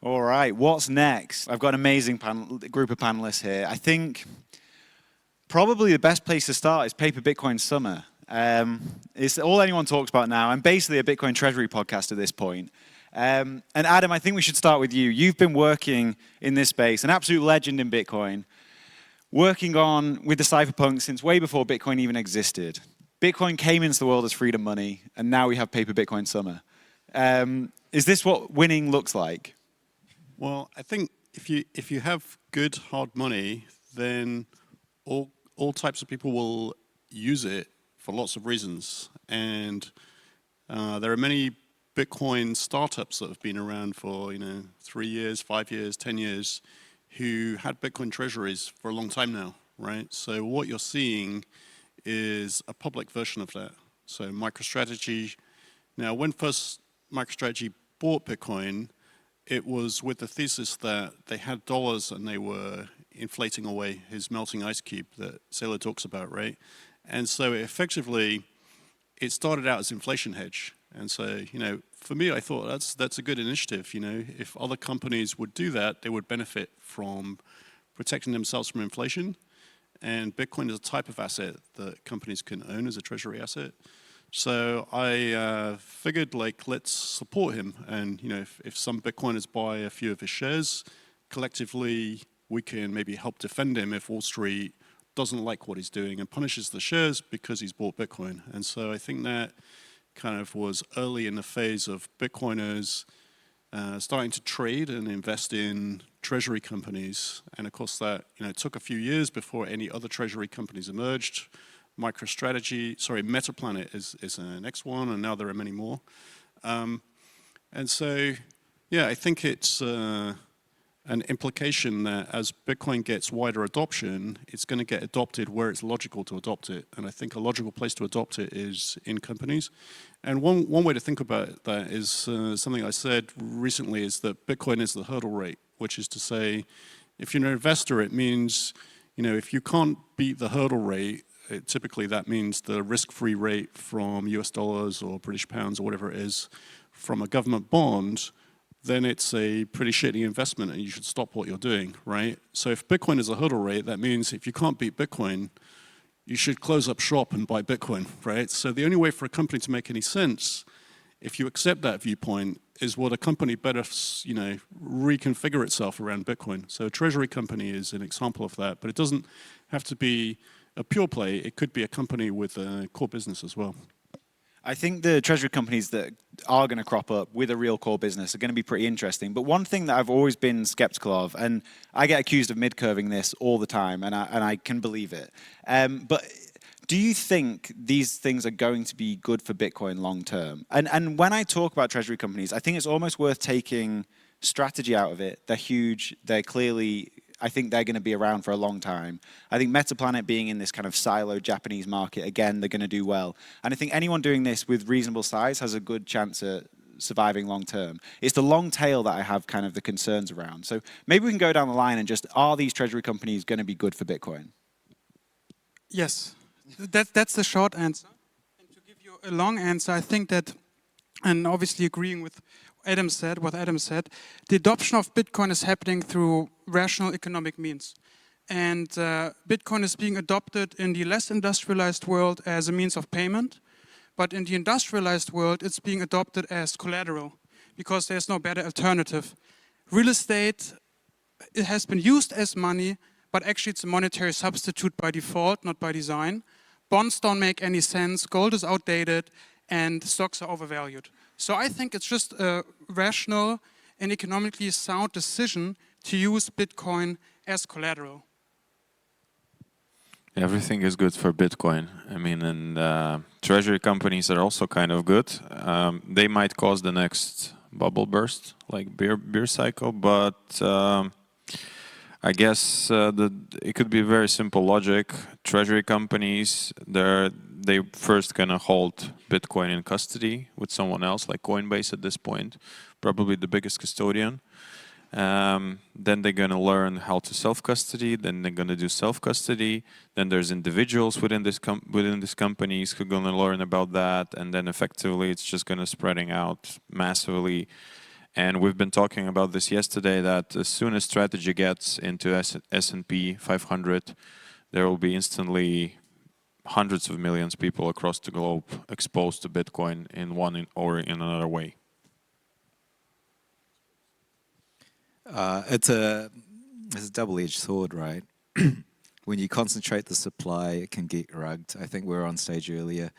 All right, what's next? I've got an amazing group of panelists here. I think probably the best place to start is Paper Bitcoin Summer. It's all anyone talks about now. I'm basically a Bitcoin Treasury podcast at this point. And Adam, I think we should start with you. You've been working in this space, an absolute legend in Bitcoin, working on with the Cypherpunk since way before Bitcoin even existed. Bitcoin came into the world as freedom money, and now we have Paper Bitcoin Summer. Is this what winning looks like? Well, I think if you have good hard money, then all types of people will use it for lots of reasons. And there are many Bitcoin startups that have been around for 3 years, 5 years, 10 years, who had Bitcoin treasuries for a long time now, right? So what you're seeing is a public version of that. So MicroStrategy. Now, when first MicroStrategy bought Bitcoin, it was with the thesis that they had dollars and they were inflating away his melting ice cube that Saylor talks about, right? And so effectively, it started out as inflation hedge. And so, for me, I thought that's a good initiative. If other companies would do that, they would benefit from protecting themselves from inflation. And Bitcoin is a type of asset that companies can own as a treasury asset. So I figured, let's support him. And, if some Bitcoiners buy a few of his shares, collectively, we can maybe help defend him if Wall Street doesn't like what he's doing and punishes the shares because he's bought Bitcoin. And so I think that kind of was early in the phase of Bitcoiners starting to trade and invest in treasury companies. And of course that, it took a few years before any other treasury companies emerged. Metaplanet is the next one, and now there are many more. And so, yeah, I think it's an implication that as Bitcoin gets wider adoption, it's going to get adopted where it's logical to adopt it. And I think a logical place to adopt it is in companies. And one way to think about that is something I said recently is that Bitcoin is the hurdle rate, which is to say, if you're an investor, it means, if you can't beat the hurdle rate, typically that means the risk-free rate from US dollars or British pounds or whatever it is from a government bond, then it's a pretty shitty investment and you should stop what you're doing, right? So if Bitcoin is a hurdle rate, that means if you can't beat Bitcoin, you should close up shop and buy Bitcoin, right? So the only way for a company to make any sense, if you accept that viewpoint, is what a company better, reconfigure itself around Bitcoin. So a treasury company is an example of that, but it doesn't have to be a pure play. It could be a company with a core business as well. I think the treasury companies that are going to crop up with a real core business are going to be pretty interesting. But one thing that I've always been skeptical of, and I get accused of mid-curving this all the time, and I can believe it. But do you think these things are going to be good for Bitcoin long term? And when I talk about treasury companies, I think it's almost worth taking strategy out of it. They're huge. They're clearly, I think they're going to be around for a long time. I think Metaplanet being in this kind of siloed Japanese market, again, they're going to do well. And I think anyone doing this with reasonable size has a good chance at surviving long term. It's the long tail that I have kind of the concerns around. So maybe we can go down the line and just, are these treasury companies going to be good for Bitcoin? Yes, that's the short answer. And to give you a long answer, I think that, and obviously agreeing with what Adam said, the adoption of Bitcoin is happening through rational economic means. And Bitcoin is being adopted in the less industrialized world as a means of payment, but in the industrialized world, it's being adopted as collateral because there's no better alternative. Real estate, it has been used as money, but actually it's a monetary substitute by default, not by design. Bonds don't make any sense, gold is outdated, and stocks are overvalued. So I think it's just a rational and economically sound decision to use Bitcoin as collateral. Everything is good for Bitcoin. I mean, and treasury companies are also kind of good. They might cause the next bubble burst, like beer cycle, but I guess it could be very simple logic. Treasury companies, they first gonna hold Bitcoin in custody with someone else, like Coinbase at this point, probably the biggest custodian. Then they're gonna learn how to self-custody. Then they're gonna do self-custody. Then there's individuals within these companies who are gonna learn about that, and then effectively it's just gonna spreading out massively. And we've been talking about this yesterday, that as soon as strategy gets into S&P 500, there will be instantly hundreds of millions of people across the globe exposed to Bitcoin in one or in another way. It's a double-edged sword, right? When you concentrate the supply, it can get rugged. I think we were on stage earlier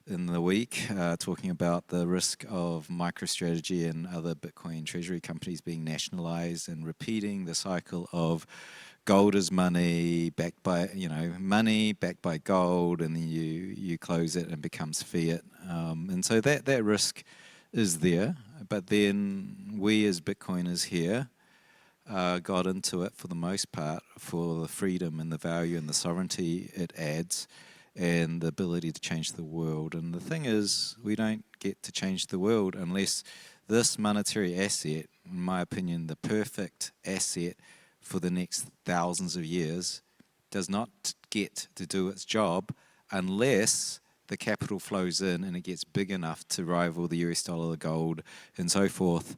in the week talking about the risk of MicroStrategy and other Bitcoin treasury companies being nationalized and repeating the cycle of gold is money backed by, money backed by gold, and then you close it and it becomes fiat. And so that risk is there. But then we as Bitcoiners here got into it for the most part for the freedom and the value and the sovereignty it adds and the ability to change the world. And the thing is, we don't get to change the world unless this monetary asset, in my opinion, the perfect asset for the next thousands of years, does not get to do its job unless the capital flows in and it gets big enough to rival the US dollar, the gold, and so forth.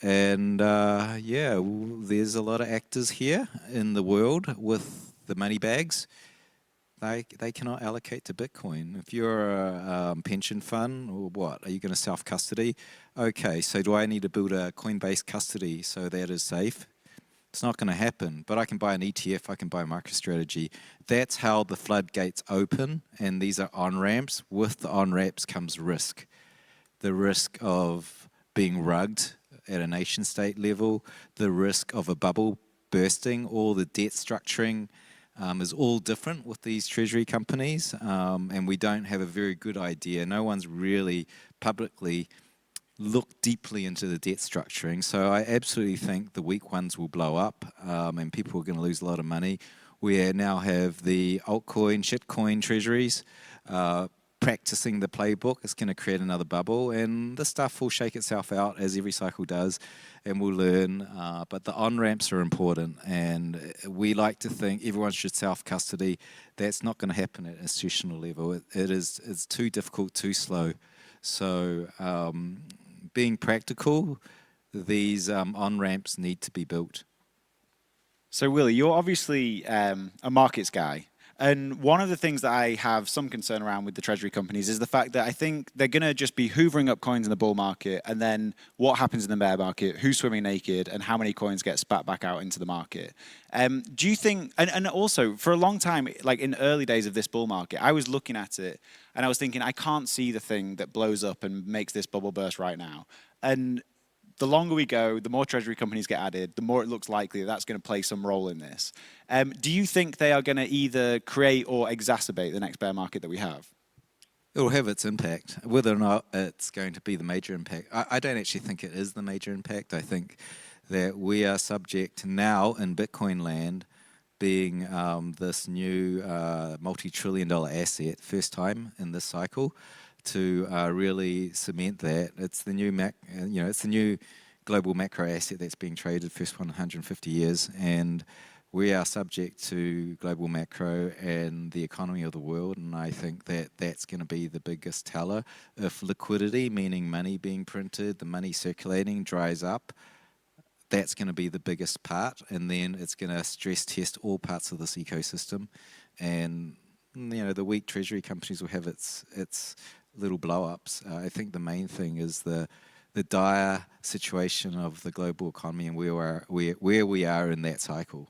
And there's a lot of actors here in the world with the money bags. They cannot allocate to Bitcoin. If you're a pension fund, or what, are you going to self-custody? Okay, so do I need to build a Coinbase custody so that is safe? It's not going to happen, but I can buy an ETF, I can buy MicroStrategy. That's how the floodgates open, and these are on-ramps. With the on-ramps comes risk. The risk of being rugged at a nation-state level, the risk of a bubble bursting, all the debt structuring is all different with these treasury companies, and we don't have a very good idea. No one's really publicly looked deeply into the debt structuring, so I absolutely think the weak ones will blow up, and people are going to lose a lot of money. We now have the altcoin, shitcoin treasuries practicing the playbook. It's going to create another bubble, and this stuff will shake itself out as every cycle does, and we'll learn. But the on-ramps are important, and we like to think everyone should self-custody. That's not going to happen at institutional level. It's too difficult, too slow. So being practical, these on-ramps need to be built. So Willy, you're obviously a markets guy. And one of the things that I have some concern around with the treasury companies is the fact that I think they're going to just be hoovering up coins in the bull market, and then what happens in the bear market, who's swimming naked, and how many coins get spat back out into the market. Do you think, and also for a long time, like in early days of this bull market, I was looking at it and I was thinking, I can't see the thing that blows up and makes this bubble burst right now. And the longer we go, the more treasury companies get added, the more it looks likely that's going to play some role in this. Do you think they are going to either create or exacerbate the next bear market that we have? It will have its impact. Whether or not it's going to be the major impact, I don't actually think it is the major impact. I think that we are subject now in Bitcoin land, being this new multi-trillion-dollar asset, first time in this cycle, to really cement that. It's the new it's the new global macro asset that's being traded, first one in 150 years, and we are subject to global macro and the economy of the world, and I think that that's going to be the biggest teller. If liquidity, meaning money being printed, the money circulating, dries up, that's going to be the biggest part, and then it's going to stress test all parts of this ecosystem, and the weak treasury companies will have its little blow-ups. I think the main thing is the dire situation of the global economy and where we are in that cycle.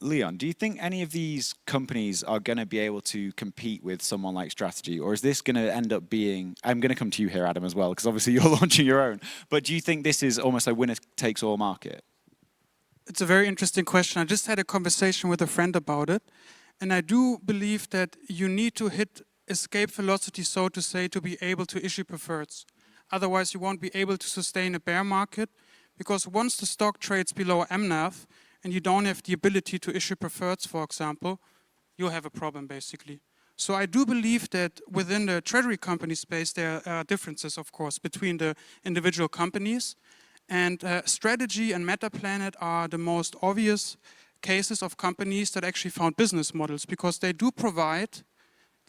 Leon, do you think any of these companies are going to be able to compete with someone like Strategy, or is this going to end up being, I'm going to come to you here, Adam, as well, because obviously you're launching your own, but do you think this is almost a winner-takes-all market? It's a very interesting question. I just had a conversation with a friend about it, and I do believe that you need to hit escape velocity, so to say, to be able to issue preferreds. Otherwise, you won't be able to sustain a bear market, because once the stock trades below MNAV and you don't have the ability to issue preferreds, for example, you have a problem, basically. So I do believe that within the treasury company space, there are differences, of course, between the individual companies. And Strategy and MetaPlanet are the most obvious cases of companies that actually found business models, because they do provide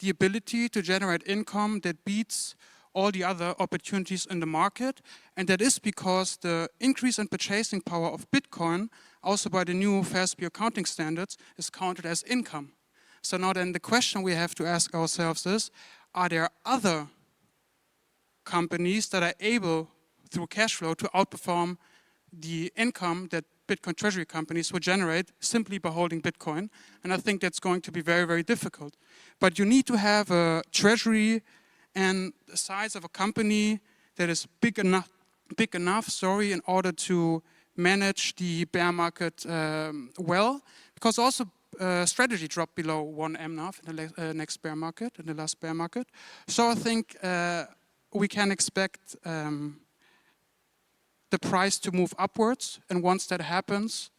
the ability to generate income that beats all the other opportunities in the market. And that is because the increase in purchasing power of Bitcoin, also by the new FASB accounting standards, is counted as income. So now then the question we have to ask ourselves is, are there other companies that are able, through cash flow, to outperform the income that Bitcoin treasury companies would generate simply by holding Bitcoin? And I think that's going to be very, very difficult. But you need to have a treasury and the size of a company that is big enough, in order to manage the bear market well. Because also strategy dropped below 1M now in the next bear market, in the last bear market. So I think we can expect the price to move upwards, and once that happens,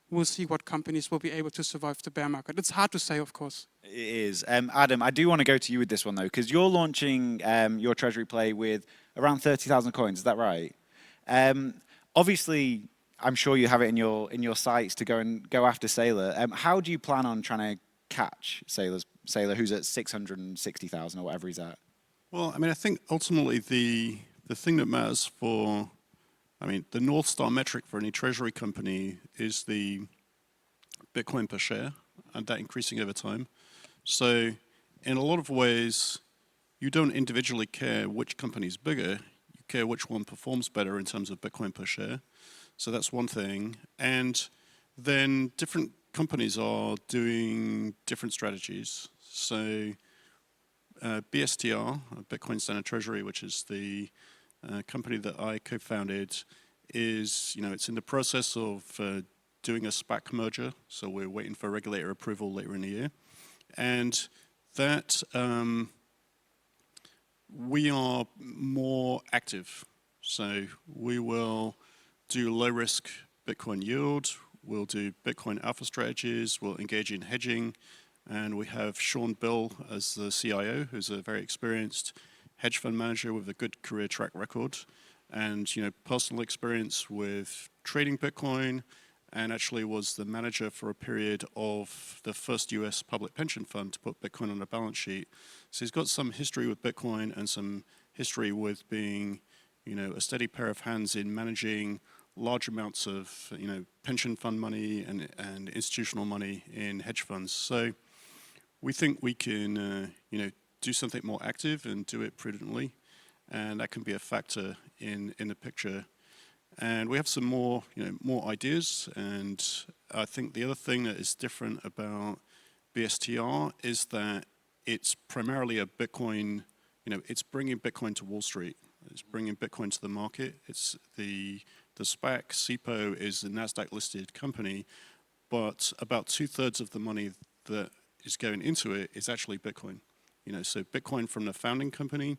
we'll see what companies will be able to survive the bear market. It's hard to say, of course. It is. Adam, I do want to go to you with this one, though, because you're launching your treasury play with around 30,000 coins. Is that right? Obviously, I'm sure you have it in your sights to go after Saylor. How do you plan on trying to catch Saylor, who's at 660,000 or whatever he's at? Well, I mean, I think ultimately the thing that matters for, I mean, the North Star metric for any treasury company is the Bitcoin per share, and that increasing over time. So in a lot of ways, you don't individually care which company is bigger, you care which one performs better in terms of Bitcoin per share. So that's one thing. And then different companies are doing different strategies. So BSTR, Bitcoin Standard Treasury, which is the company that I co-founded, is, it's in the process of doing a SPAC merger. So we're waiting for regulator approval later in the year. And that we are more active. So we will do low risk Bitcoin yield, we'll do Bitcoin alpha strategies, we'll engage in hedging, and we have Sean Bill as the CIO, who's a very experienced hedge fund manager with a good career track record, and personal experience with trading Bitcoin, and actually was the manager for a period of the first US public pension fund to put Bitcoin on a balance sheet. So he's got some history with Bitcoin and some history with being, a steady pair of hands in managing large amounts of, pension fund money and institutional money in hedge funds. So we think we can, do something more active and do it prudently, and that can be a factor in the picture. And we have some more, more ideas. And I think the other thing that is different about BSTR is that it's primarily a Bitcoin, it's bringing Bitcoin to Wall Street. It's bringing Bitcoin to the market. It's the SPAC, SIPO, is a NASDAQ-listed company, but about 2/3 of the money that is going into it is actually Bitcoin. So Bitcoin from the founding company,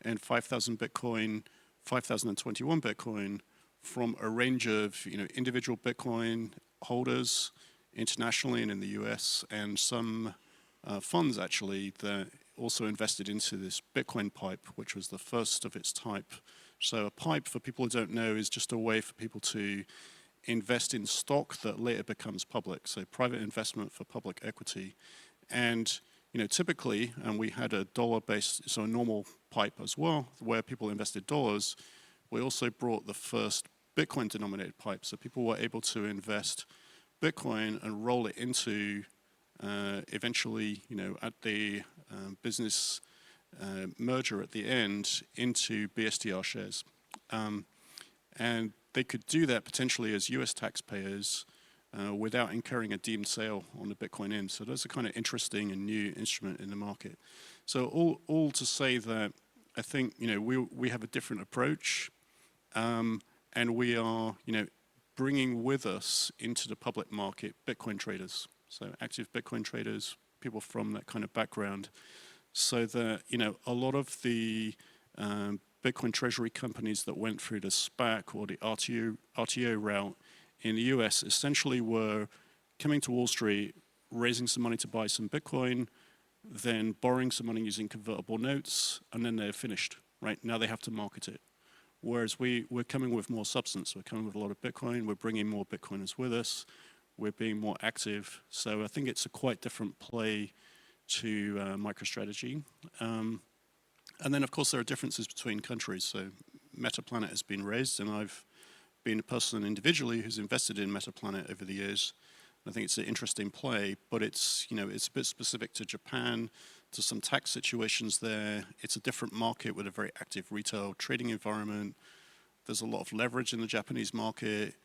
and 5,000 Bitcoin, 5,021 Bitcoin from a range of individual Bitcoin holders internationally and in the US, and some funds actually that also invested into this Bitcoin pipe, which was the first of its type. So a pipe, for people who don't know, is just a way for people to invest in stock that later becomes public. So private investment for public equity. And typically, and we had a dollar-based, so a normal pipe as well, where people invested dollars. We also brought the first Bitcoin-denominated pipe, so people were able to invest Bitcoin and roll it into, eventually, at the business merger at the end, into BSTR shares. And they could do that potentially as US taxpayers without incurring a deemed sale on the Bitcoin in. So that's a kind of interesting and new instrument in the market. So all to say that I think we have a different approach, and we are bringing with us into the public market Bitcoin traders, so active Bitcoin traders, people from that kind of background, so that a lot of the Bitcoin treasury companies that went through the SPAC or the RTO route in the US essentially were coming to Wall Street, raising some money to buy some Bitcoin, then borrowing some money using convertible notes, and then they're finished, right? Now they have to market it. Whereas we're coming with more substance. We're coming with a lot of Bitcoin. We're bringing more Bitcoiners with us. We're being more active. So I think it's a quite different play to MicroStrategy. And then, of course, there are differences between countries. So Metaplanet has been raised, and I've been a person individually who's invested in Metaplanet over the years. I think it's an interesting play, but it's, you know, it's a bit specific to Japan, to some tax situations there. It's a different market with a very active retail trading environment. There's a lot of leverage in the Japanese market.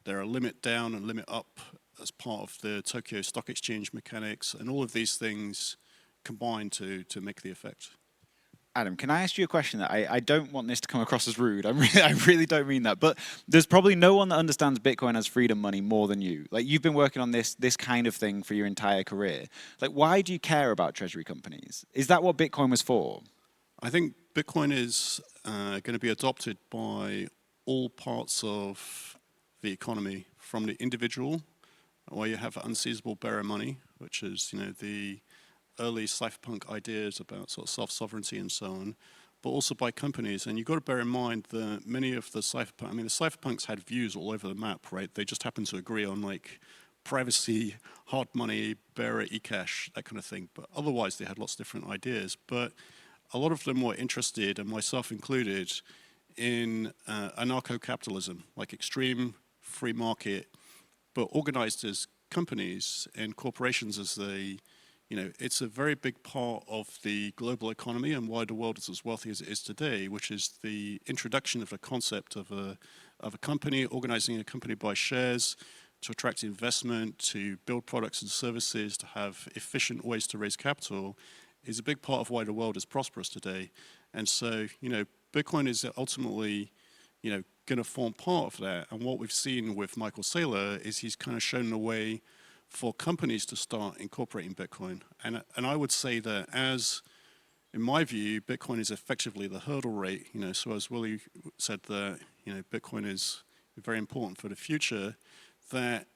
There are limit down and limit up as part of the Tokyo Stock Exchange mechanics, and all of these things combine to make the effect. Adam, can I ask you a question that I don't want this to come across as rude. I really don't mean that. But there's probably no one that understands Bitcoin as freedom money more than you. Like, you've been working on this kind of thing for your entire career. Like, why do you care about treasury companies? Is that what Bitcoin was for? I think Bitcoin is going to be adopted by all parts of the economy, from the individual, where you have unseizable bearer money, which is, you know, the early cypherpunk ideas about sort of self-sovereignty and so on, but also by companies. And you've got to bear in mind that many of the cypherpunks, I mean, the cypherpunks had views all over the map, right? They just happened to agree on, like, privacy, hard money, bearer, eCash, that kind of thing. But otherwise, they had lots of different ideas. But a lot of them were interested, and myself included, in anarcho-capitalism, like extreme free market, but organized as companies and corporations as they, you know, it's a very big part of the global economy and why the world is as wealthy as it is today, which is the introduction of the concept of a company, organizing a company by shares to attract investment, to build products and services, to have efficient ways to raise capital, is a big part of why the world is prosperous today. And so, you know, Bitcoin is ultimately, you know, going to form part of that. And what we've seen with Michael Saylor is he's kind of shown the way for companies to start incorporating Bitcoin. And I would say that, as, in my view, Bitcoin is effectively the hurdle rate. You know, so as Willy said, that, you know, Bitcoin is very important for the future, that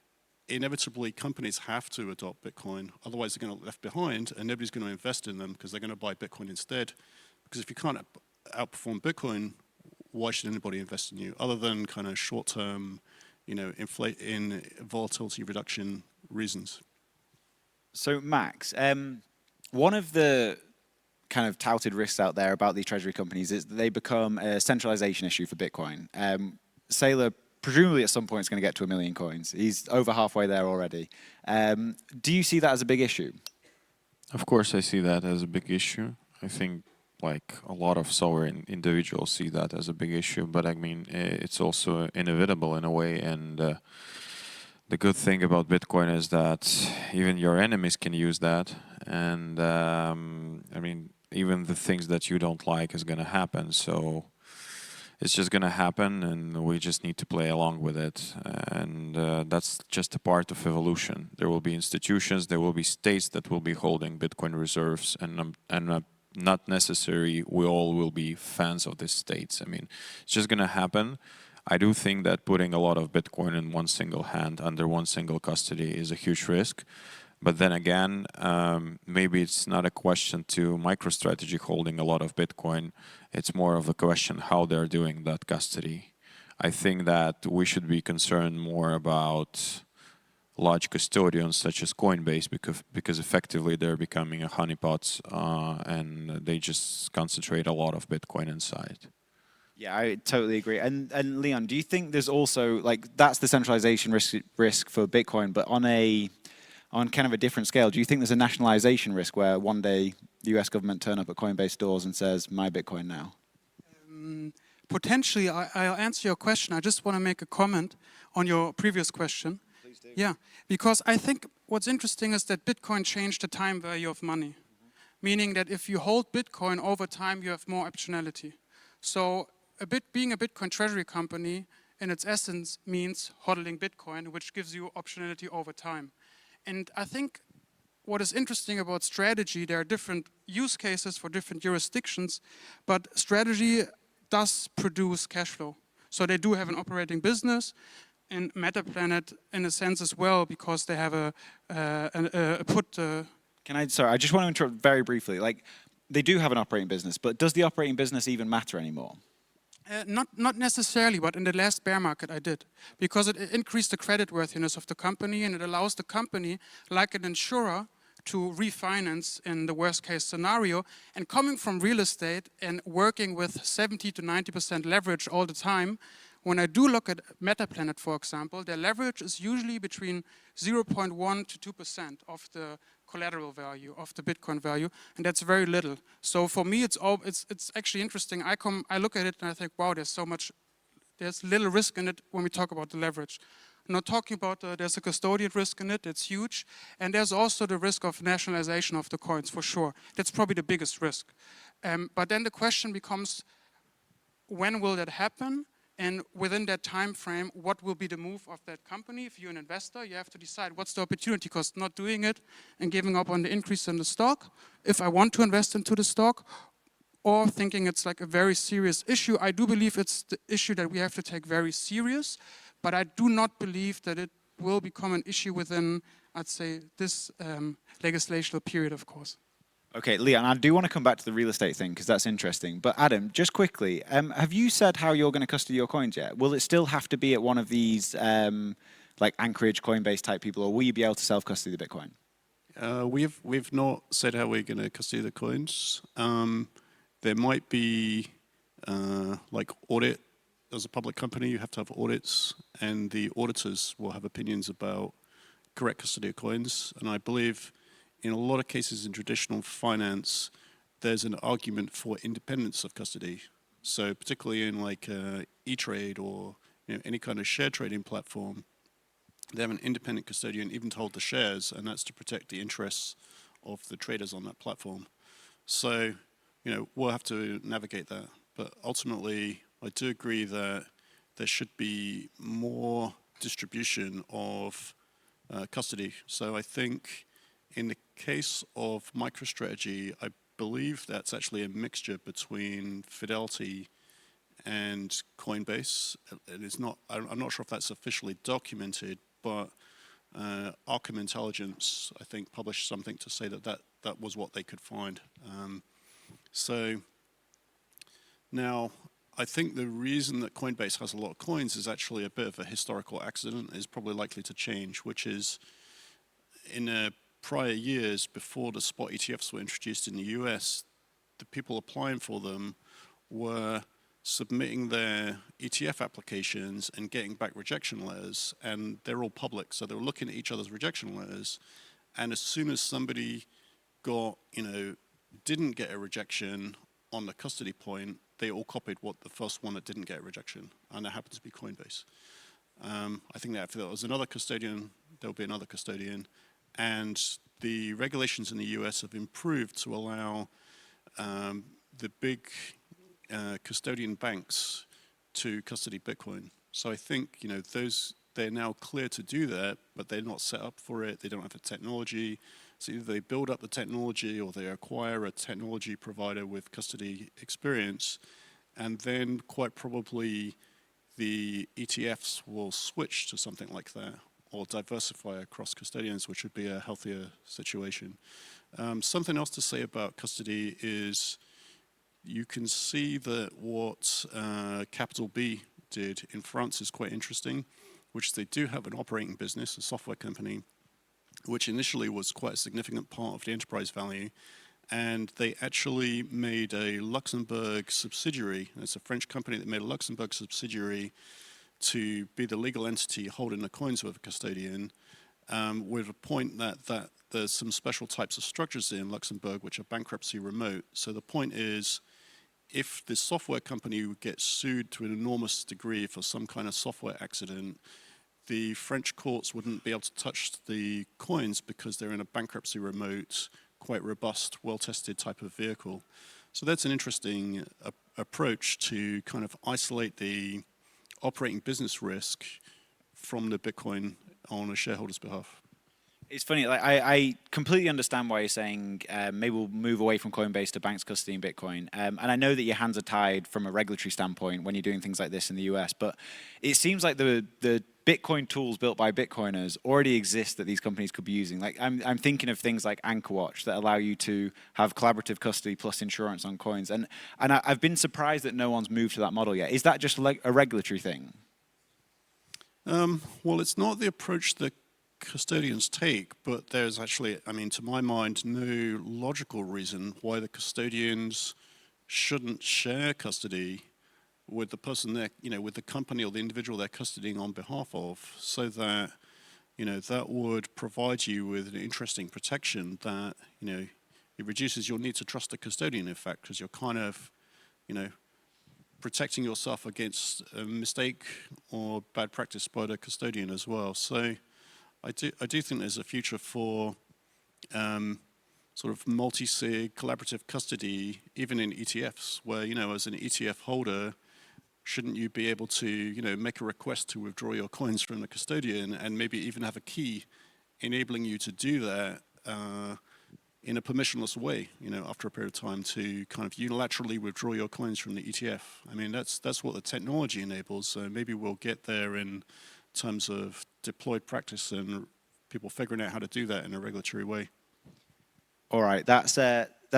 inevitably companies have to adopt Bitcoin, otherwise they're going to get left behind and nobody's going to invest in them because they're going to buy Bitcoin instead. Because if you can't outperform Bitcoin, why should anybody invest in you, other than kind of short-term, you know, in volatility reduction reasons? So, Max, one of the kind of touted risks out there about these treasury companies is that they become a centralization issue for Bitcoin. Saylor, presumably at some point, is going to get to 1 million coins. He's over halfway there already. Do you see that as a big issue? Of course, I see that as a big issue. I think, like, a lot of sovereign individuals see that as a big issue, but I mean, it's also inevitable in a way. And the good thing about Bitcoin is that even your enemies can use that. And I mean, even the things that you don't like is going to happen. So it's just going to happen, and we just need to play along with it. And that's just a part of evolution. There will be institutions, there will be states that will be holding Bitcoin reserves, and not necessarily we all will be fans of these states. I mean, it's just going to happen. I do think that putting a lot of Bitcoin in one single hand under one single custody is a huge risk. But then again, maybe it's not a question to MicroStrategy holding a lot of Bitcoin. It's more of a question how they're doing that custody. I think that we should be concerned more about large custodians such as Coinbase, because effectively they're becoming a honeypots, and they just concentrate a lot of Bitcoin inside. Yeah, I totally agree. And Leon, do you think there's also, like, that's the centralization risk for Bitcoin, but on kind of a different scale, do you think there's a nationalization risk where one day the US government turn up at Coinbase stores and says, my Bitcoin now? Potentially, I'll answer your question. I just want to make a comment on your previous question. Please do. Yeah, because I think what's interesting is that Bitcoin changed the time value of money, meaning that if you hold Bitcoin over time, you have more optionality. So being a Bitcoin treasury company, in its essence, means hodling Bitcoin, which gives you optionality over time. And I think what is interesting about strategy, there are different use cases for different jurisdictions, but strategy does produce cash flow. So they do have an operating business, and Metaplanet in a sense as well, because they have a put. Sorry, I just want to interrupt very briefly. Like, they do have an operating business, but does the operating business even matter anymore? Not necessarily, but in the last bear market I did, because it increased the creditworthiness of the company, and it allows the company, like an insurer, to refinance in the worst case scenario. And coming from real estate and working with 70 to 90% leverage all the time, when I do look at MetaPlanet, for example, their leverage is usually between 0.1 to 2% of the collateral value of the Bitcoin value, and that's very little. So for me, it's actually interesting. I look at it and I think, wow, there's little risk in it when we talk about the leverage. I'm not talking about there's a custodian risk in it, it's huge, and there's also the risk of nationalization of the coins, for sure. That's probably the biggest risk. But then the question becomes, when will that happen? And within that time frame, what will be the move of that company? If you're an investor, you have to decide what's the opportunity cost, not doing it and giving up on the increase in the stock, if I want to invest into the stock, or thinking it's like a very serious issue. I do believe it's the issue that we have to take very serious, but I do not believe that it will become an issue within, I'd say, this legislational period, of course. Okay, Leon, I do want to come back to the real estate thing because that's interesting. But Adam, just quickly, have you said how you're going to custody your coins yet? Will it still have to be at one of these like Anchorage, Coinbase type people, or will you be able to self-custody the Bitcoin? We've not said how we're going to custody the coins. There might be like audit. As a public company, you have to have audits, and the auditors will have opinions about correct custody of coins. And I believe in a lot of cases in traditional finance, there's an argument for independence of custody. So particularly in like E-Trade or any kind of share trading platform, they have an independent custodian even to hold the shares, and that's to protect the interests of the traders on that platform. So, we'll have to navigate that. But ultimately, I do agree that there should be more distribution of custody. So I think in the case of MicroStrategy, I believe that's actually a mixture between Fidelity and Coinbase. It is not. I'm not sure if that's officially documented, but Arkham Intelligence, I think, published something to say that was what they could find. So now, I think the reason that Coinbase has a lot of coins is actually a bit of a historical accident. Is probably likely to change, which is in prior years before the spot ETFs were introduced in the US, the people applying for them were submitting their ETF applications and getting back rejection letters, and they're all public, so they were looking at each other's rejection letters, and as soon as somebody didn't get a rejection on the custody point, they all copied what the first one that didn't get a rejection, and that happened to be Coinbase. I think that if there was another custodian, there'll be another custodian, and the regulations in the US have improved to allow the big custodian banks to custody Bitcoin. So I think they're now clear to do that, but they're not set up for it. They don't have the technology. So either they build up the technology or they acquire a technology provider with custody experience, and then quite probably the ETFs will switch to something like that or diversify across custodians, which would be a healthier situation. Something else to say about custody is you can see that what Capital B did in France is quite interesting, which they do have an operating business, a software company, which initially was quite a significant part of the enterprise value. And they actually made a Luxembourg subsidiary. It's a French company that made a Luxembourg subsidiary to be the legal entity holding the coins with a custodian, with a point that there's some special types of structures in Luxembourg which are bankruptcy remote. So the point is, if the software company gets sued to an enormous degree for some kind of software accident, the French courts wouldn't be able to touch the coins because they're in a bankruptcy remote, quite robust, well-tested type of vehicle. So that's an interesting approach to kind of isolate the operating business risk from the Bitcoin on a shareholder's behalf. It's funny, like I completely understand why you're saying maybe we'll move away from Coinbase to banks custodying Bitcoin. And I know that your hands are tied from a regulatory standpoint when you're doing things like this in the US, but it seems like the Bitcoin tools built by Bitcoiners already exist that these companies could be using. Like I'm thinking of things like Anchorwatch that allow you to have collaborative custody plus insurance on coins. And I've been surprised that no one's moved to that model yet. Is that just like a regulatory thing? Well, it's not the approach that custodians take, but there's actually, I mean, to my mind, no logical reason why the custodians shouldn't share custody with the person they're, with the company or the individual they're custodying on behalf of, so that, that would provide you with an interesting protection that, it reduces your need to trust the custodian, in fact, because you're kind of, protecting yourself against a mistake or bad practice by the custodian as well. So I do think there's a future for sort of multi-sig collaborative custody, even in ETFs, where, as an ETF holder, shouldn't you be able to, make a request to withdraw your coins from the custodian and maybe even have a key enabling you to do that in a permissionless way, after a period of time to kind of unilaterally withdraw your coins from the ETF. I mean, that's what the technology enables. So maybe we'll get there in terms of deployed practice and people figuring out how to do that in a regulatory way. All right, that's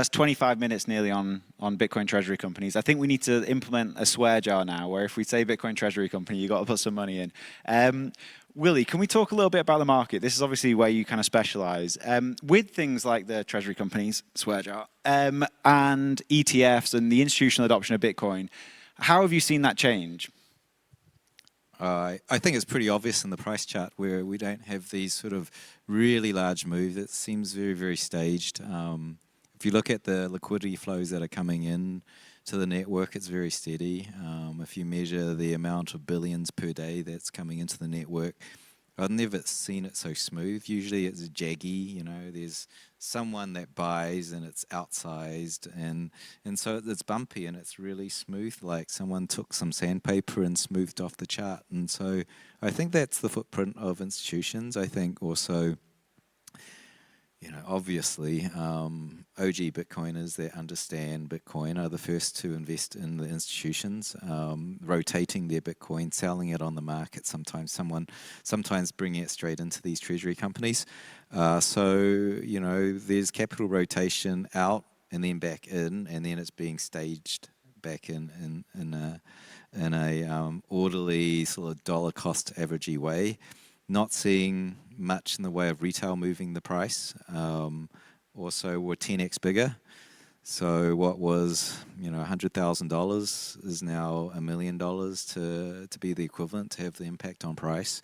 25 minutes nearly on Bitcoin treasury companies. I think we need to implement a swear jar now, where if we say Bitcoin treasury company, you got to put some money in. Willy, can we talk a little bit about the market? This is obviously where you kind of specialize. With things like the treasury companies, swear jar, and ETFs and the institutional adoption of Bitcoin, how have you seen that change? I think it's pretty obvious in the price chart where we don't have these sort of really large moves. It seems very, very staged. If you look at the liquidity flows that are coming in to the network, it's very steady. If you measure the amount of billions per day that's coming into the network, I've never seen it so smooth. Usually it's jaggy, there's someone that buys and it's outsized, and so it's bumpy and it's really smooth, like someone took some sandpaper and smoothed off the chart. And so I think that's the footprint of institutions. I think also, obviously, OG Bitcoiners that understand Bitcoin are the first to invest in the institutions, rotating their Bitcoin, selling it on the market, sometimes bringing it straight into these treasury companies. So, there's capital rotation out and then back in, and then it's being staged back in a orderly sort of dollar cost averagey way. Not seeing much in the way of retail moving the price. Also, we're 10x bigger. So what was $100,000 is now $1 million to be the equivalent, to have the impact on price.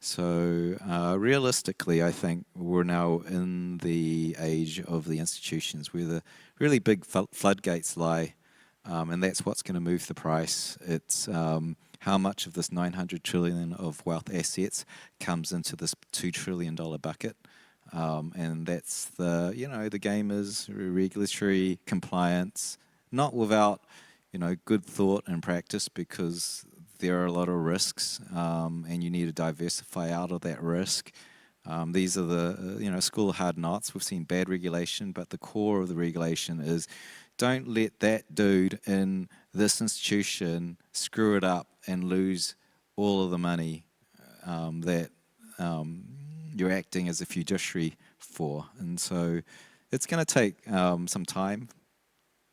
So realistically, I think we're now in the age of the institutions where the really big floodgates lie, and that's what's going to move the price. It's how much of this 900 trillion of wealth assets comes into this $2 trillion bucket. And that's the game is regulatory compliance, not without, good thought and practice, because there are a lot of risks, and you need to diversify out of that risk. These are the, school of hard knocks. We've seen bad regulation, but the core of the regulation is don't let that dude in this institution screw it up and lose all of the money that you're acting as a fiduciary for. And so it's going to take some time.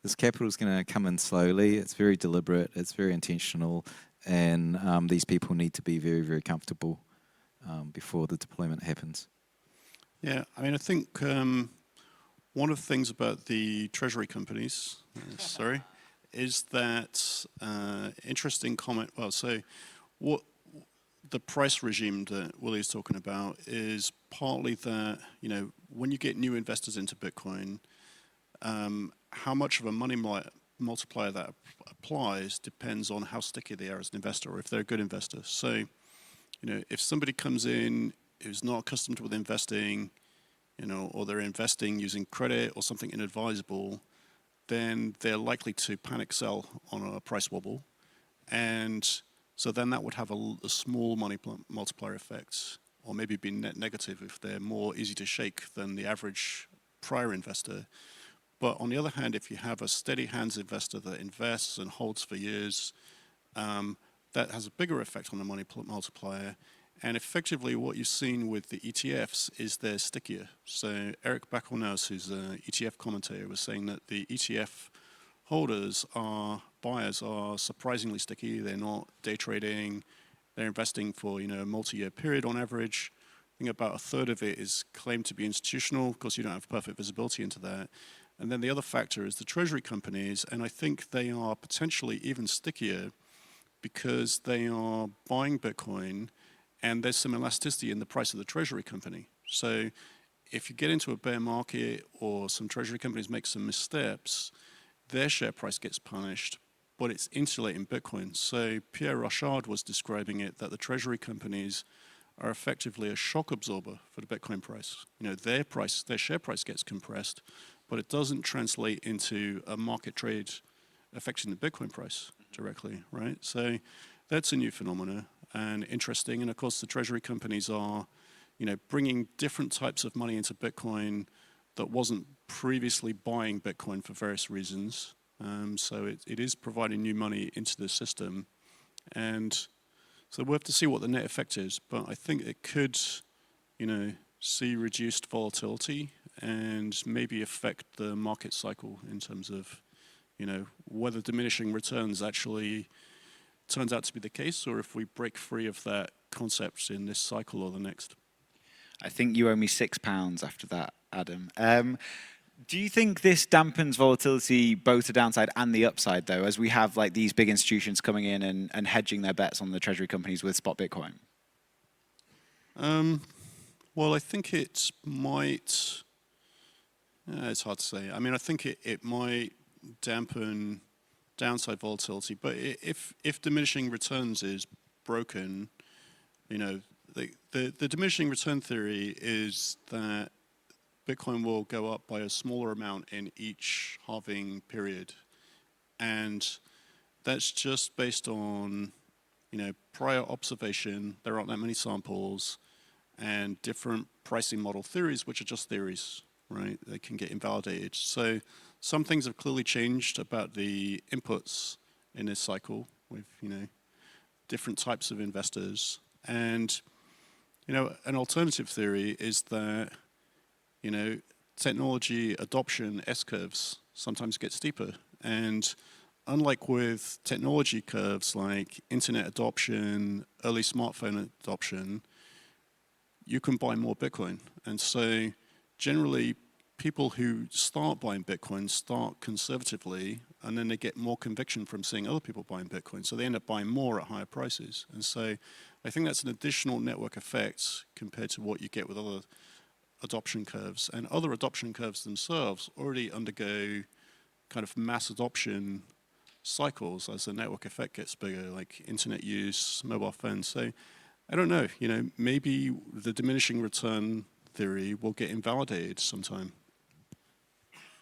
This capital is going to come in slowly. It's very deliberate. It's very intentional. And these people need to be very, very comfortable before the deployment happens. Yeah, I mean, I think one of the things about the treasury companies, is that interesting comment. Well, so what the price regime that Willy is talking about is partly that, when you get new investors into Bitcoin, how much of a money multiplier that applies depends on how sticky they are as an investor, or if they're a good investor. So, if somebody comes in who's not accustomed with investing, or they're investing using credit or something inadvisable, then they're likely to panic sell on a price wobble. And so then that would have a small money multiplier effect, or maybe be net negative if they're more easy to shake than the average prior investor. But on the other hand, if you have a steady hands investor that invests and holds for years, that has a bigger effect on the money multiplier. And effectively what you've seen with the ETFs is they're stickier. So Eric Backelnaus, who's an ETF commentator, was saying that the ETF buyers are surprisingly sticky. They're not day trading. They're investing for a multi-year period on average. think about a third of it is claimed to be institutional. Of course, you don't have perfect visibility into that. And then the other factor is the Treasury companies, and I think they are potentially even stickier because they are buying Bitcoin and there's some elasticity in the price of the Treasury company. So if you get into a bear market or some Treasury companies make some missteps, their share price gets punished, but it's insulating Bitcoin. So Pierre Rochard was describing it that the Treasury companies are effectively a shock absorber for the Bitcoin price. You know, their share price gets compressed, but it doesn't translate into a market trade affecting the Bitcoin price directly, right? So that's a new phenomena and interesting. And of course, the Treasury companies are, you know, bringing different types of money into Bitcoin that wasn't previously buying Bitcoin for various reasons. So it is providing new money into the system. And so we'll have to see what the net effect is. But I think it could, you know, see reduced volatility and maybe affect the market cycle in terms of, you know, whether diminishing returns actually turns out to be the case, or if we break free of that concept in this cycle or the next. I think you owe me £6 after that, Adam. Do you think this dampens volatility, both the downside and the upside, though, as we have like these big institutions coming in and hedging their bets on the Treasury companies with spot Bitcoin? Well, I think it might. It's hard to say. I mean, I think it might dampen downside volatility, but if diminishing returns is broken, you know, the diminishing return theory is that Bitcoin will go up by a smaller amount in each halving period, and that's just based on, you know, prior observation. There aren't that many samples, and different pricing model theories, which are just theories, right? They can get invalidated. So some things have clearly changed about the inputs in this cycle with, you know, different types of investors. And, you know, an alternative theory is that, you know, technology adoption S-curves sometimes get steeper. And unlike with technology curves like internet adoption, early smartphone adoption, you can buy more Bitcoin. And so generally, people who start buying Bitcoin start conservatively, and then they get more conviction from seeing other people buying Bitcoin. So they end up buying more at higher prices. And so I think that's an additional network effect compared to what you get with other adoption curves. And other adoption curves themselves already undergo kind of mass adoption cycles as the network effect gets bigger, like internet use, mobile phones. So I don't know, you know, maybe the diminishing return theory will get invalidated sometime.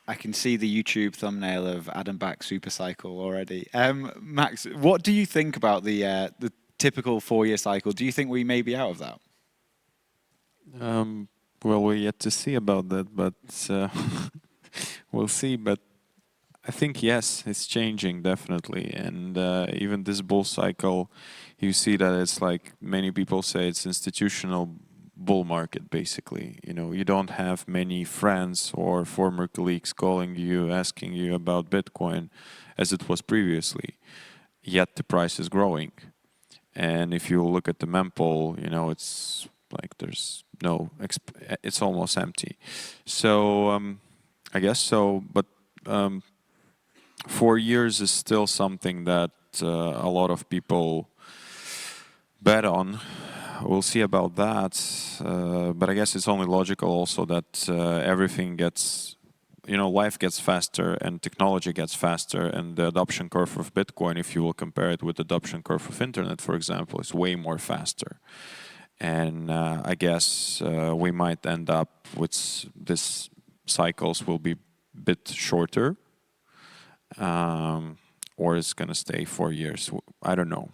I can see the YouTube thumbnail of Adam Back Supercycle already. Max, what do you think about the typical 4-year cycle? Do you think we may be out of that? Well, we're yet to see about that, but we'll see. But I think, yes, it's changing, definitely. And even this bull cycle, you see that it's like many people say it's institutional bull market, basically. You know, you don't have many friends or former colleagues calling you, asking you about Bitcoin as it was previously. Yet the price is growing. And if you look at the mempool, you know, it's like there's no, it's almost empty. So I guess so, but 4 years is still something that a lot of people bet on. We'll see about that, but I guess it's only logical also that everything gets, you know, life gets faster and technology gets faster, and the adoption curve of Bitcoin, if you will compare it with the adoption curve of internet, for example, is way more faster. And I guess we might end up with this cycles will be a bit shorter, or it's going to stay 4 years. I don't know.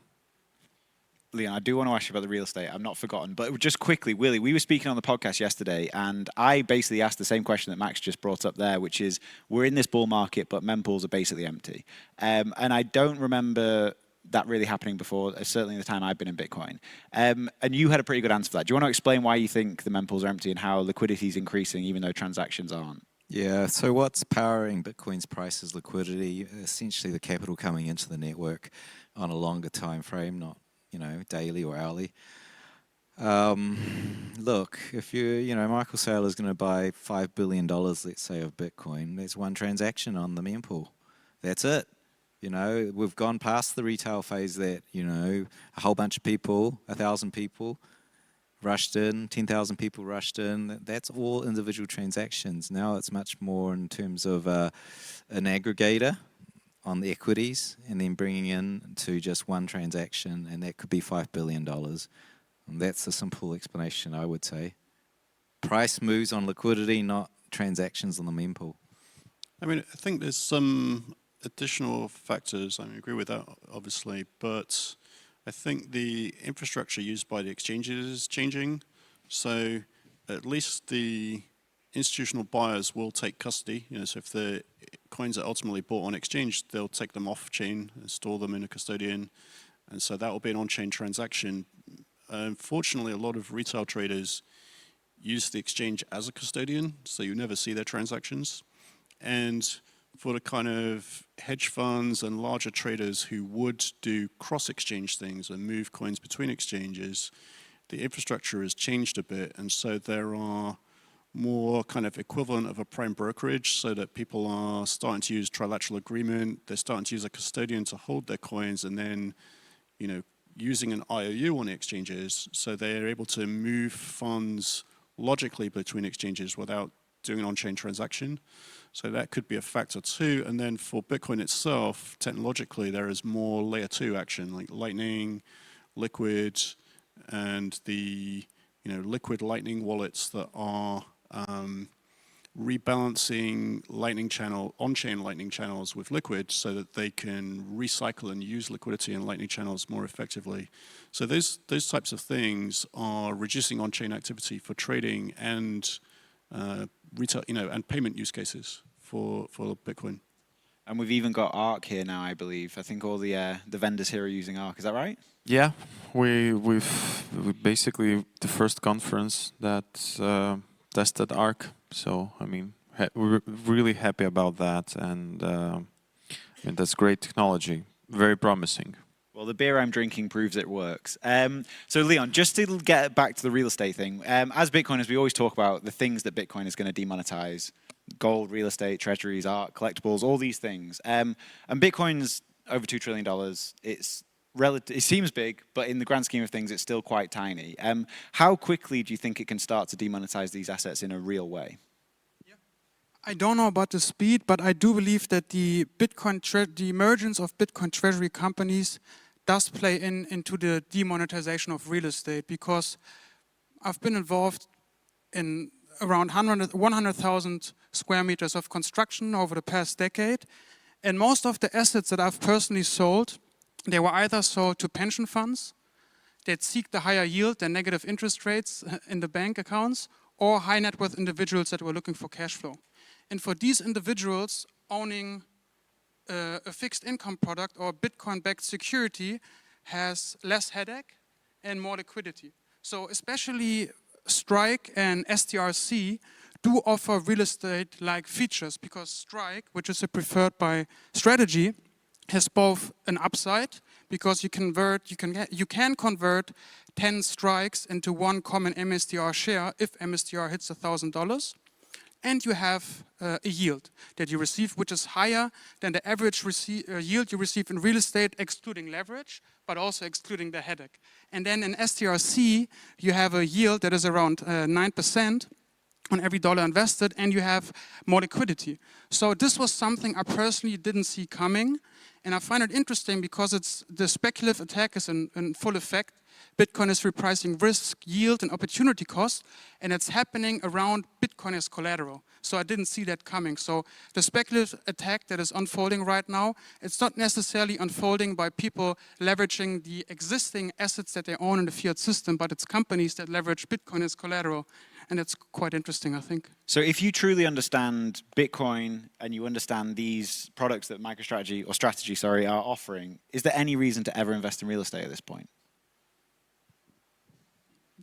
Leon, I do want to ask you about the real estate. I'm not forgotten. But just quickly, Willy, we were speaking on the podcast yesterday, and I basically asked the same question that Max just brought up there, which is, we're in this bull market, but mempools are basically empty. And I don't remember that really happening before, certainly the time I've been in Bitcoin. And you had a pretty good answer for that. Do you want to explain why you think the mempools are empty and how liquidity is increasing even though transactions aren't? Yeah, so what's powering Bitcoin's price is liquidity, essentially the capital coming into the network on a longer time frame, not, you know, daily or hourly. Look, if Michael Saylor is going to buy $5 billion, let's say, of Bitcoin, that's one transaction on the mempool. That's it. We've gone past the retail phase that, a whole bunch of people, 1,000 people rushed in, 10,000 people rushed in. That's all individual transactions. Now it's much more in terms of an aggregator on the equities and then bringing in to just one transaction, and that could be $5 billion. And that's a simple explanation, I would say. Price moves on liquidity, not transactions on the mempool. I mean, I think there's some additional factors. I agree with that, obviously, but I think the infrastructure used by the exchanges is changing. So at least the institutional buyers will take custody. So if the coins are ultimately bought on exchange, they'll take them off chain and store them in a custodian. And so that will be an on-chain transaction. Unfortunately, a lot of retail traders use the exchange as a custodian, so you never see their transactions. And for the kind of hedge funds and larger traders who would do cross-exchange things and move coins between exchanges, the infrastructure has changed a bit, and so there are more kind of equivalent of a prime brokerage, so that people are starting to use trilateral agreement, they're starting to use a custodian to hold their coins, and then, using an IOU on the exchanges, so they're able to move funds logically between exchanges without doing an on-chain transaction. So that could be a factor too. And then for Bitcoin itself, technologically, there is more layer 2 action, like Lightning, Liquid, and the liquid Lightning wallets that are rebalancing Lightning channel, on-chain Lightning channels with Liquid, so that they can recycle and use liquidity in Lightning channels more effectively. So those types of things are reducing on-chain activity for trading and retail, and payment use cases for Bitcoin. And we've even got ARC here now, I believe. I think all the vendors here are using ARC. Is that right? Yeah, we basically the first conference that tested ARC. So I mean, we're really happy about that, and that's great technology, very promising. Well, the beer I'm drinking proves it works. So, Leon, just to get back to the real estate thing, as Bitcoiners, we always talk about the things that Bitcoin is going to demonetize: gold, real estate, treasuries, art, collectibles, all these things. And Bitcoin's over $2 trillion. It seems big, but in the grand scheme of things, it's still quite tiny. How quickly do you think it can start to demonetize these assets in a real way? I don't know about the speed, but I do believe that the emergence of Bitcoin treasury companies does play into the demonetization of real estate, because I've been involved in around 100,000 square meters of construction over the past decade, and most of the assets that I've personally sold, they were either sold to pension funds that seek the higher yield and negative interest rates in the bank accounts, or high net worth individuals that were looking for cash flow. And for these individuals, owning a fixed income product or Bitcoin-backed security has less headache and more liquidity. So especially Strike and STRC do offer real estate-like features, because Strike, which is preferred by Strategy, has both an upside, because you can convert 10 strikes into one common MSTR share if MSTR hits $1,000. And you have a yield that you receive, which is higher than the average yield you receive in real estate, excluding leverage, but also excluding the headache. And then in STRC, you have a yield that is around 9% on every dollar invested, and you have more liquidity. So this was something I personally didn't see coming, and I find it interesting because the speculative attack is in full effect. Bitcoin is repricing risk, yield, and opportunity cost, and it's happening around Bitcoin as collateral. So I didn't see that coming. So the speculative attack that is unfolding right now, it's not necessarily unfolding by people leveraging the existing assets that they own in the fiat system, but it's companies that leverage Bitcoin as collateral. And it's quite interesting, I think. So if you truly understand Bitcoin and you understand these products that MicroStrategy or Strategy, are offering, is there any reason to ever invest in real estate at this point?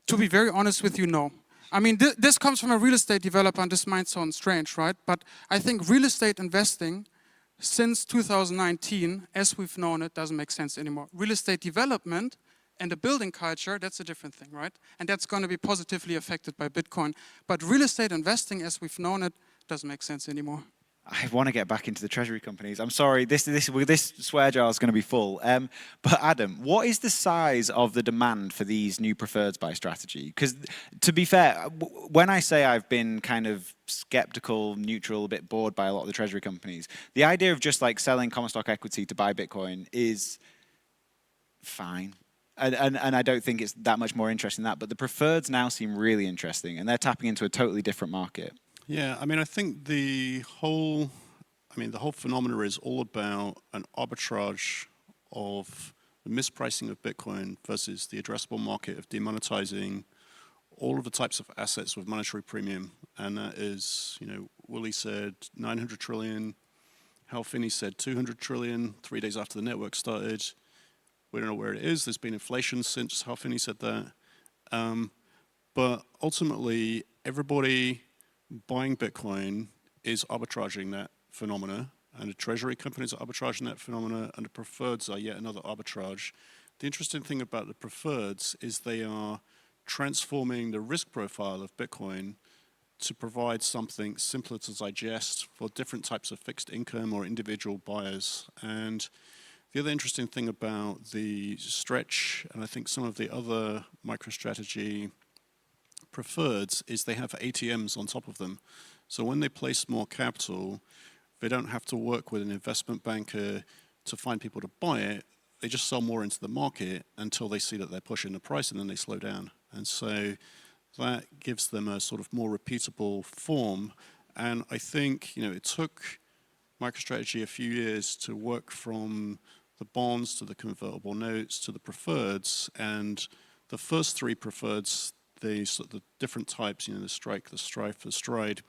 To be very honest with you, no. I mean, this comes from a real estate developer, and this might sound strange, right? But I think real estate investing since 2019, as we've known it, doesn't make sense anymore. Real estate development And the building culture, that's a different thing, right? And that's going to be positively affected by Bitcoin. But real estate investing, as we've known it, doesn't make sense anymore. I want to get back into the treasury companies. I'm sorry, this swear jar is going to be full. But Adam, what is the size of the demand for these new preferreds by strategy? Because to be fair, when I say I've been kind of skeptical, neutral, a bit bored by a lot of the treasury companies, the idea of just like selling common stock equity to buy Bitcoin is fine. And I don't think it's that much more interesting than that. But the preferreds now seem really interesting, and they're tapping into a totally different market. Yeah, I mean, I think the whole phenomena is all about an arbitrage of the mispricing of Bitcoin versus the addressable market of demonetizing all of the types of assets with monetary premium. And that is, Willy said 900 trillion, Hal Finney said 200 trillion 3 days after the network started. We don't know where it is. There's been inflation since Hal Finney said that. But ultimately, everybody buying Bitcoin is arbitraging that phenomena, and the treasury companies are arbitraging that phenomena, and the preferreds are yet another arbitrage. The interesting thing about the preferreds is they are transforming the risk profile of Bitcoin to provide something simpler to digest for different types of fixed income or individual buyers. And the other interesting thing about the Stretch, and I think some of the other MicroStrategy preferreds, is they have ATMs on top of them. So when they place more capital, they don't have to work with an investment banker to find people to buy it. They just sell more into the market until they see that they're pushing the price, and then they slow down. And so that gives them a sort of more repeatable form. And I think, it took MicroStrategy a few years to work from the bonds to the convertible notes to the preferreds. And the first three preferreds, the different types, the Strike, the Strife, the Stride,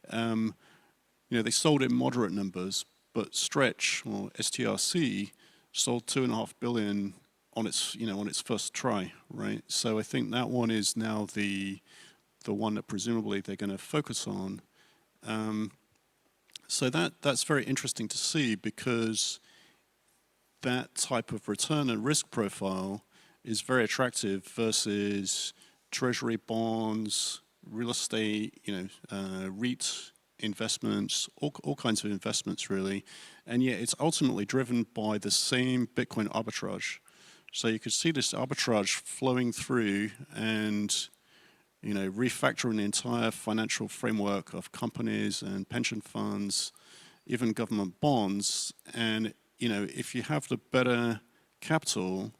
they sold in moderate numbers, but Stretch, or STRC, sold 2.5 billion on its first try, right? So I think that one is now the one that presumably they're going to focus on. So that's very interesting to see, because that type of return and risk profile is very attractive versus treasury bonds, real estate, REIT investments, all kinds of investments really. And yet it's ultimately driven by the same Bitcoin arbitrage. So you could see this arbitrage flowing through and, refactoring the entire financial framework of companies and pension funds, even government bonds. And, if you have the better capital,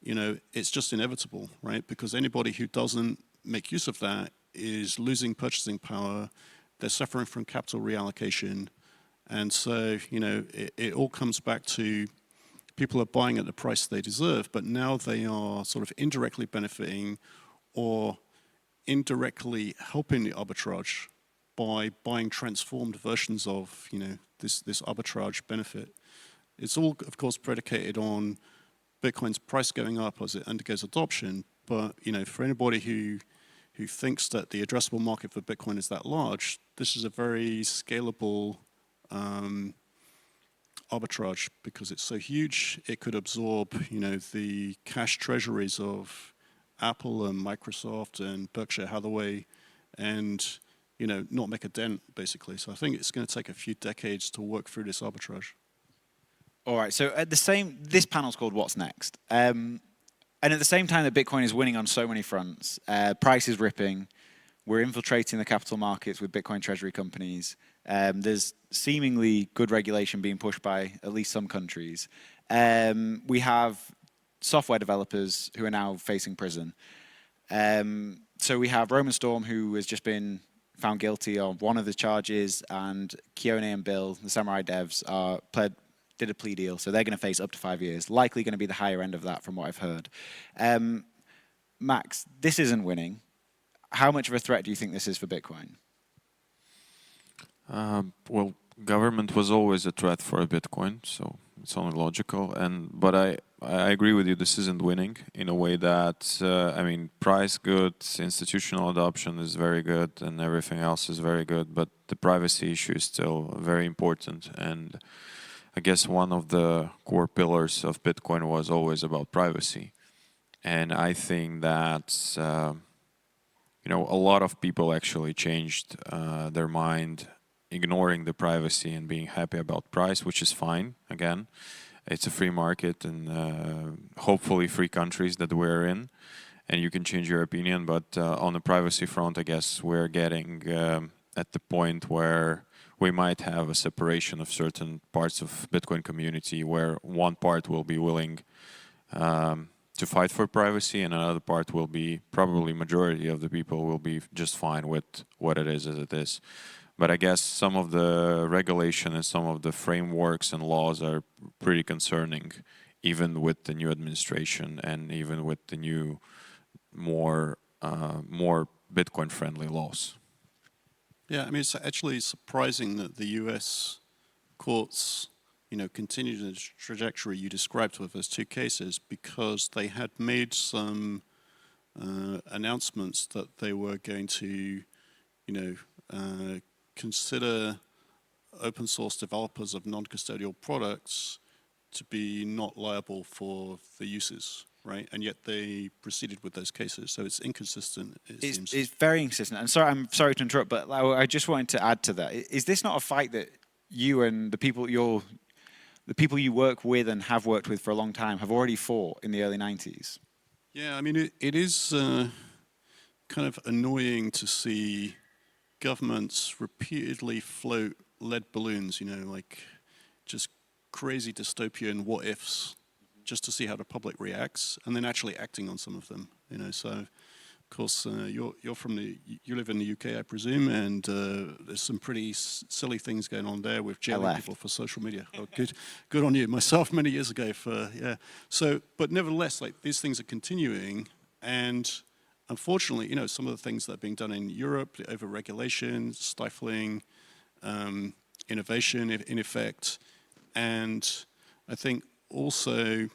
it's just inevitable, right? Because anybody who doesn't make use of that is losing purchasing power. They're suffering from capital reallocation. And so, it all comes back to people are buying at the price they deserve, but now they are sort of indirectly benefiting or indirectly helping the arbitrage by buying transformed versions of, this arbitrage benefit. It's all, of course, predicated on Bitcoin's price going up as it undergoes adoption. But, for anybody who thinks that the addressable market for Bitcoin is that large, this is a very scalable arbitrage, because it's so huge. It could absorb, the cash treasuries of Apple and Microsoft and Berkshire Hathaway, and, not make a dent, basically. So I think it's going to take a few decades to work through this arbitrage. All right, so this panel's called What's Next? And at the same time that Bitcoin is winning on so many fronts, price is ripping, we're infiltrating the capital markets with Bitcoin treasury companies, there's seemingly good regulation being pushed by at least some countries. We have software developers who are now facing prison. So we have Roman Storm, who has just been found guilty of one of the charges, and Keone and Bill, the Samourai devs, did a plea deal, so they're going to face up to 5 years, likely going to be the higher end of that from what I've heard. Max, this isn't winning. How much of a threat do you think this is for Bitcoin? Well, government was always a threat for Bitcoin, so it's only logical. But I agree with you, this isn't winning in a way that, price good, institutional adoption is very good, and everything else is very good, but the privacy issue is still very important. And I guess one of the core pillars of Bitcoin was always about privacy. And I think that a lot of people actually changed their mind, ignoring the privacy and being happy about price, which is fine. Again, it's a free market and hopefully free countries that we're in, and you can change your opinion. But on the privacy front, I guess we're getting at the point where we might have a separation of certain parts of Bitcoin community where one part will be willing to fight for privacy, and another part will be, probably majority of the people will be just fine with what it is as it is. But I guess some of the regulation and some of the frameworks and laws are pretty concerning, even with the new administration and even with the new, more Bitcoin-friendly laws. Yeah, I mean, it's actually surprising that the US courts continued the trajectory you described with those two cases, because they had made some announcements that they were going to, consider open source developers of non-custodial products to be not liable for the uses, right? And yet they proceeded with those cases, so it's inconsistent. It seems. It's very inconsistent. And I'm sorry to interrupt, but I just wanted to add to that. Is this not a fight that you and the people you work with and have worked with for a long time have already fought in the early 90s? Yeah, I mean, it is kind of annoying to see governments repeatedly float lead balloons, like just crazy dystopian what ifs, just to see how the public reacts, and then actually acting on some of them. So of course you live in the UK, I presume, and there's some pretty silly things going on there with jailing people for social media. Oh, good on you. Myself many years ago So, but nevertheless, like, these things are continuing, and unfortunately, some of the things that are being done in Europe, the over-regulation, stifling innovation in effect, and I think also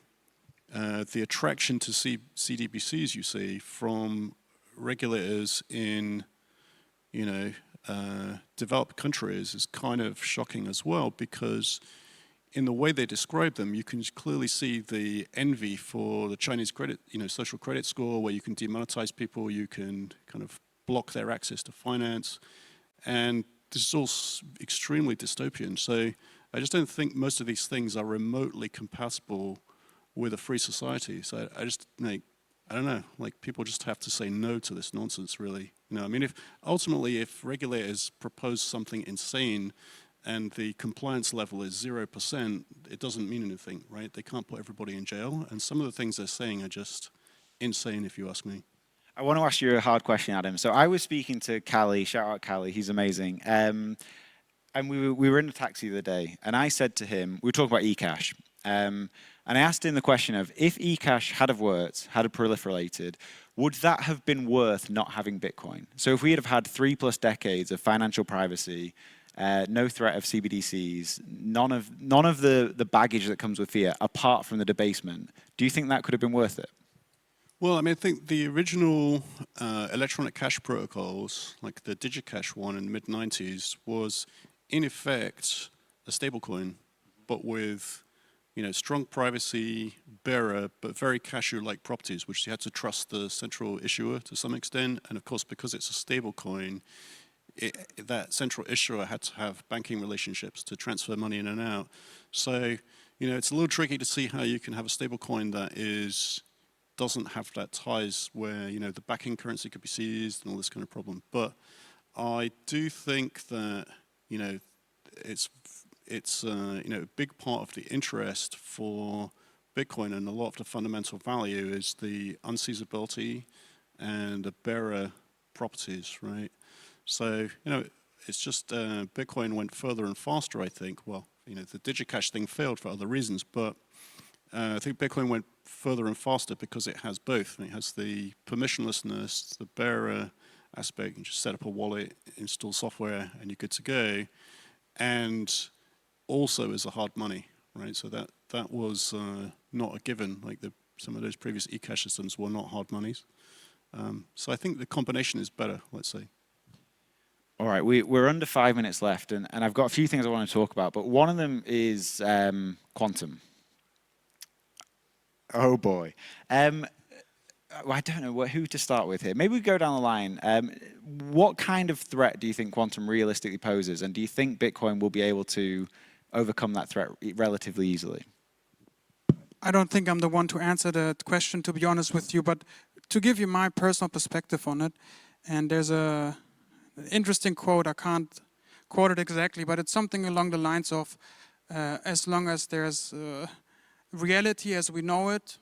the attraction to CBDCs you see from regulators in developed countries is kind of shocking as well, because in the way they describe them, you can clearly see the envy for the Chinese credit, social credit score, where you can demonetize people, you can kind of block their access to finance, and this is all extremely dystopian. So I just don't think most of these things are remotely compatible with a free society. So I just I don't know, like, people just have to say no to this nonsense, really. I mean, if regulators propose something insane and the compliance level is 0%, it doesn't mean anything, right? They can't put everybody in jail, and some of the things they're saying are just insane, if you ask me. I want to ask you a hard question, Adam. So I was speaking to Callie, shout out Callie, he's amazing. And we were in a taxi the other day, and I said to him, we were talking about eCash, and I asked him the question of, if eCash had have worked, had have proliferated, would that have been worth not having Bitcoin? So if we had had 3+ decades of financial privacy, no threat of CBDCs, none of the baggage that comes with fiat, apart from the debasement, do you think that could have been worth it? Well, I mean, I think the original electronic cash protocols, like the Digicash one in the mid-90s, was in effect a stablecoin, but with strong privacy, bearer, but very cashew-like properties, which you had to trust the central issuer to some extent. And of course, because it's a stablecoin, that central issuer had to have banking relationships to transfer money in and out. So, it's a little tricky to see how you can have a stablecoin that doesn't have that ties where, the backing currency could be seized and all this kind of problem. But I do think that, it's a big part of the interest for Bitcoin, and a lot of the fundamental value is the unseizability and the bearer properties, right? So, it's just Bitcoin went further and faster, I think. Well, the Digicash thing failed for other reasons, but I think Bitcoin went further and faster because it has both. It has the permissionlessness, the bearer aspect. You just set up a wallet, install software, and you're good to go. And also is a hard money, right? So that was not a given. Like some of those previous eCash systems were not hard monies. So I think the combination is better, let's say. All right, we're under 5 minutes left, and I've got a few things I want to talk about, but one of them is quantum. Oh boy. I don't know who to start with here. Maybe we go down the line. What kind of threat do you think quantum realistically poses? And do you think Bitcoin will be able to overcome that threat relatively easily? I don't think I'm the one to answer that question, to be honest with you, but to give you my personal perspective on it, and there's an interesting quote, I can't quote it exactly, but it's something along the lines of, as long as there's reality as we know it,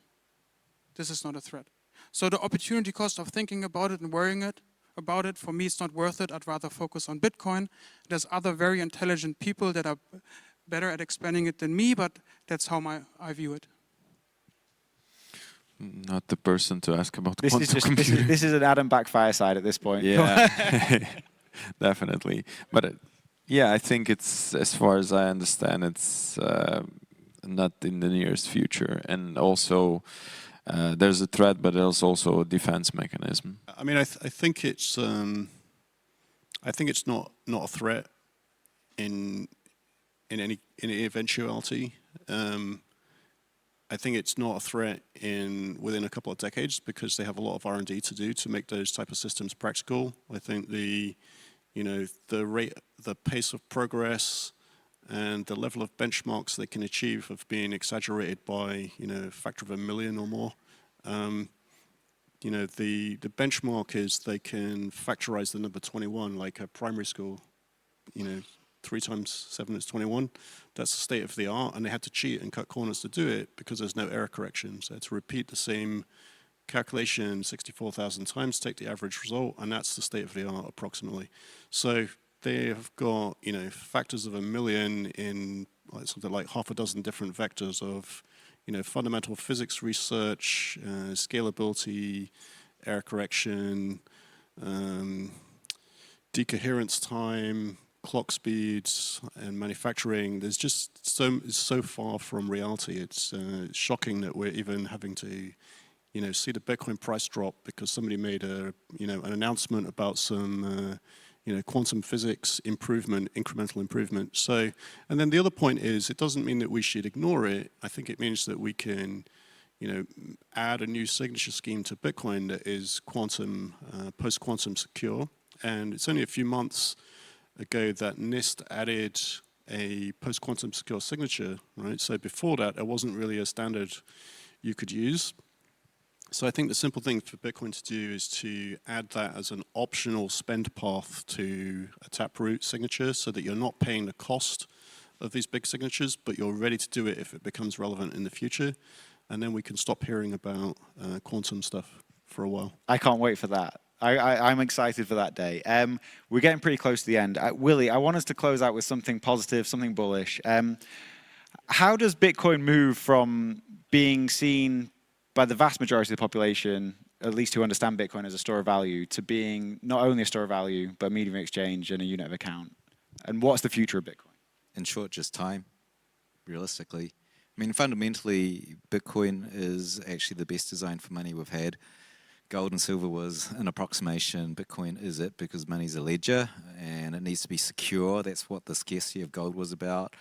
this is not a threat. So the opportunity cost of thinking about it and worrying about it, for me, it's not worth it. I'd rather focus on Bitcoin. There's other very intelligent people that are better at explaining it than me, but that's how I view it. Not the person to ask about This quantum is computing. this is an Adam back fireside at this point. Yeah, definitely. But yeah, I think it's, as far as I understand, it's not in the nearest future. And also, there's a threat, but there's also a defense mechanism. I mean, I think it's not a threat in any eventuality. I think it's not a threat within a couple of decades because they have a lot of R&D to do to make those type of systems practical. I think the pace of progress and the level of benchmarks they can achieve have been exaggerated by a factor of 1 million or more. The benchmark is they can factorize the number 21 like a primary school. 3 times 7 is 21. That's the state of the art, and they had to cheat and cut corners to do it because there's no error correction. So to repeat the same calculation 64,000 times, take the average result, and that's the state of the art approximately. So they have got factors of 1 million in something like half a dozen different vectors of fundamental physics research, scalability, error correction, decoherence time, clock speeds, and manufacturing. There's just so far from reality. It's shocking that we're even having to see the Bitcoin price drop because somebody made an announcement about some quantum physics improvement, incremental improvement. So, and then the other point is, it doesn't mean that we should ignore it. I think it means that we can add a new signature scheme to Bitcoin that is quantum, post-quantum secure. And it's only a few months ago that NIST added a post-quantum secure signature, right? So before that, there wasn't really a standard you could use. So I think the simple thing for Bitcoin to do is to add that as an optional spend path to a Taproot signature so that you're not paying the cost of these big signatures, but you're ready to do it if it becomes relevant in the future. And then we can stop hearing about quantum stuff for a while. I can't wait for that. I'm excited for that day. We're getting pretty close to the end. Willy, I want us to close out with something positive, something bullish. How does Bitcoin move from being seen by the vast majority of the population, at least who understand Bitcoin as a store of value, to being not only a store of value, but a medium of exchange and a unit of account? And what's the future of Bitcoin? In short, just time, realistically. I mean, fundamentally, Bitcoin is actually the best design for money we've had. Gold and silver was an approximation. Bitcoin is it because money's a ledger and it needs to be secure. That's what the scarcity of gold was about.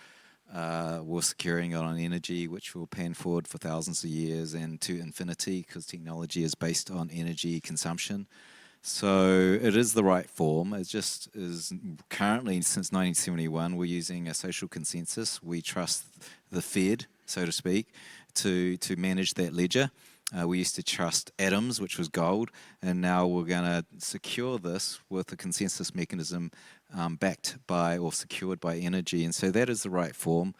We're securing it on energy, which will pan forward for thousands of years and to infinity because technology is based on energy consumption. So it is the right form. It just is currently, since 1971, we're using a social consensus. We trust the Fed, so to speak, to manage that ledger. We used to trust atoms, which was gold, and now we're going to secure this with a consensus mechanism backed by or secured by energy. And so that is the right form.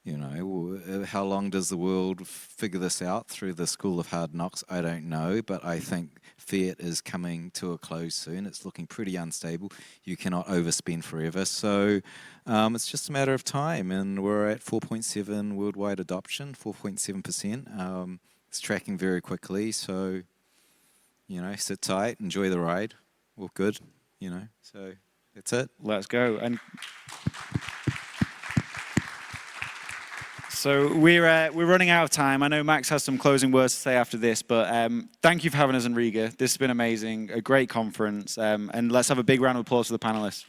How long does the world figure this out through the school of hard knocks? I don't know, but I think fiat is coming to a close soon. It's looking pretty unstable. You cannot overspend forever. So it's just a matter of time, and we're at 4.7 worldwide adoption, 4.7%. It's tracking very quickly, so, sit tight, enjoy the ride. All good, so that's it. Let's go. And so we're running out of time. I know Max has some closing words to say after this, but thank you for having us in Riga. This has been amazing, a great conference, and let's have a big round of applause for the panelists.